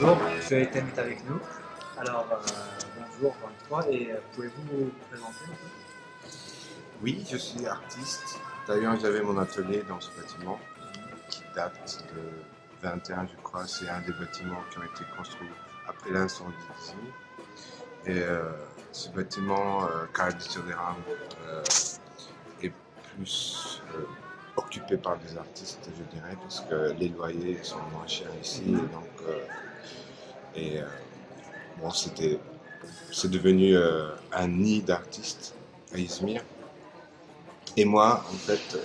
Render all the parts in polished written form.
Bonjour, ce Ethan est avec nous. Alors, bonjour encore une fois, et pouvez-vous vous présenter un peu? Oui, je suis artiste. D'ailleurs, j'avais mon atelier dans ce bâtiment qui date de 21, je crois. C'est un des bâtiments qui ont été construits après l'incendie ici. Et ce bâtiment, Carré du Souterrain, est plus occupé par des artistes, je dirais, parce que les loyers sont moins chers ici. Et bon, c'est devenu un nid d'artistes à Izmir. Et moi, en fait,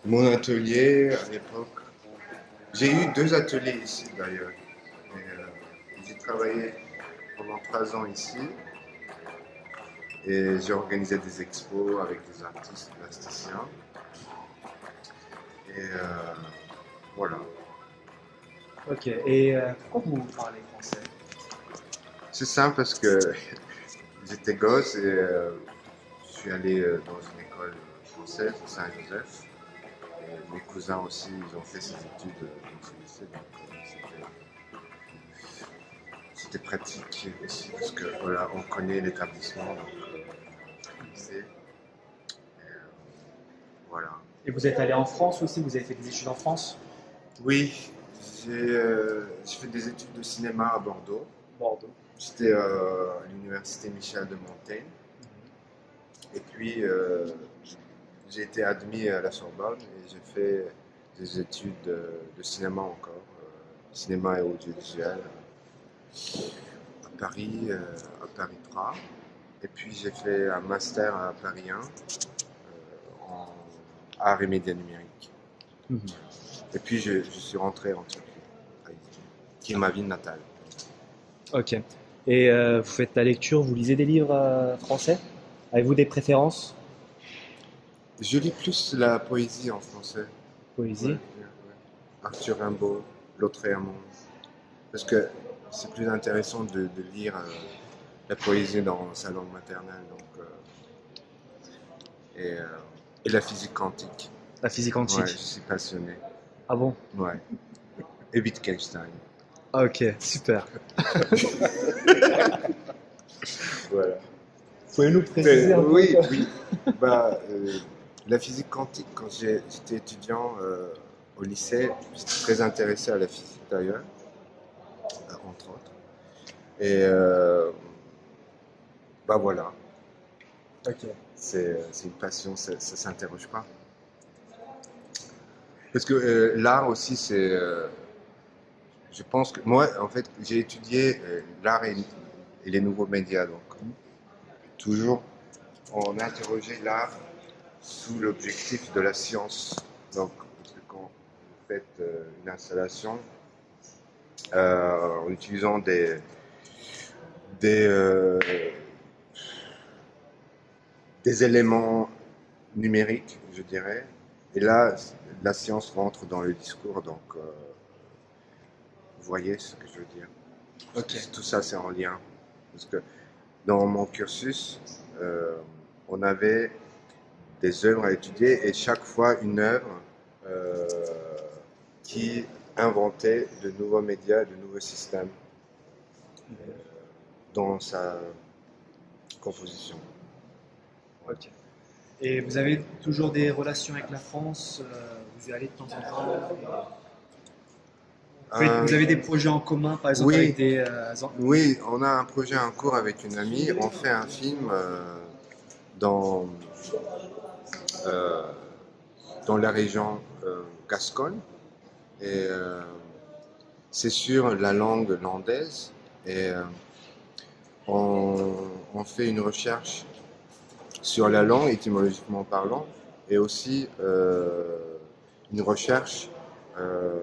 mon atelier à l'époque, j'ai eu deux ateliers ici d'ailleurs. J'ai travaillé pendant 3 ans ici et j'ai organisé des expos avec des artistes plasticiens. Et voilà. Ok, et pourquoi vous parlez français? C'est simple parce que j'étais gosse et je suis allé dans une école française, Saint-Joseph. Et mes cousins aussi, ils ont fait ces études dans ce lycée. Donc, c'était pratique aussi parce que voilà, on connaît l'établissement, donc le lycée. Voilà. Et vous êtes allé en France aussi? Vous avez fait des études en France? Oui, j'ai fait des études de cinéma à Bordeaux. Bordeaux. J'étais à l'université Michel de Montaigne. Et puis j'ai été admis à la Sorbonne et j'ai fait des études de cinéma encore, cinéma et audiovisuel à Paris 3. Et puis j'ai fait un master à Paris 1 en art et médias numériques. Mhm. Et puis je suis rentré en Turquie, à Izmir, qui est ma ville natale. Ok. Et vous faites la lecture, vous lisez des livres français? Avez-vous des préférences? Je lis plus la poésie en français. Ouais, Poésie? ouais. Arthur Rimbaud, Lautréamont. Parce que c'est plus intéressant de lire la poésie dans sa langue maternelle. Et, euh, et la physique quantique. La physique Ouais, je quantique. suis passionné. Ah bon? Ouais. Et Wittgenstein. Ah, ok, super. Voilà. Pouvez-nous préciser un peu Oui, quoi? oui. Bah, la physique quantique, quand j'étais étudiant au lycée, j'étais très intéressé à la physique d'ailleurs, entre autres. Et bah voilà, Ok. c'est une passion, ça s'interroge pas. Parce que l'art aussi, je pense que moi, en fait, j'ai étudié l'art et les nouveaux médias, donc toujours on interrogeait l'art sous l'objectif de la science. Donc, parce que quand vous faites une installation en utilisant des, euh, des éléments numériques, je dirais, et là, la science rentre dans le discours, donc vous voyez ce que je veux dire. Ok. Tout ça, c'est en lien. Parce que dans mon cursus, euh, on avait des œuvres à étudier et chaque fois une œuvre euh, qui inventait de nouveaux médias, de nouveaux systèmes dans sa composition. Ok. Et vous avez toujours des relations avec la France? Vous y allez de temps en temps? Vous avez des projets en commun, par exemple, avec Oui, des... oui, on a un projet en cours avec une amie. On fait un film dans, euh, dans la région Gascogne. Et c'est sur la langue landaise. Et on fait une recherche sur la langue, étymologiquement parlant, et aussi une recherche euh,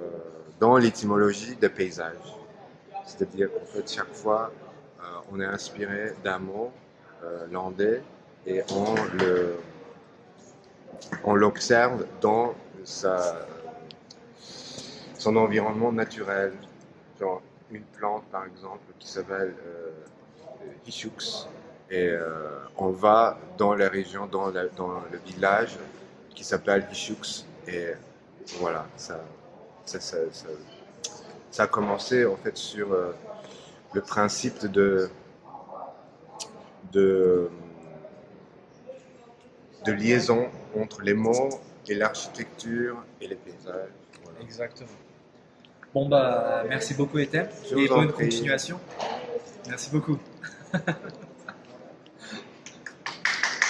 dans l'étymologie des paysages. C'est-à-dire qu'en fait, chaque fois, on est inspiré d'un mot landais et on l'observe dans son environnement naturel. Genre une plante, par exemple, qui s'appelle Hishux. Et on va dans la région, dans le village qui s'appelle Hishux. Et voilà, ça, ça a commencé en fait sur le principe de liaison entre les mots et l'architecture et les paysages. Voilà. Exactement. Bon, bah, merci beaucoup, Ethem, Je et vous en bonne prie. continuation. Merci beaucoup.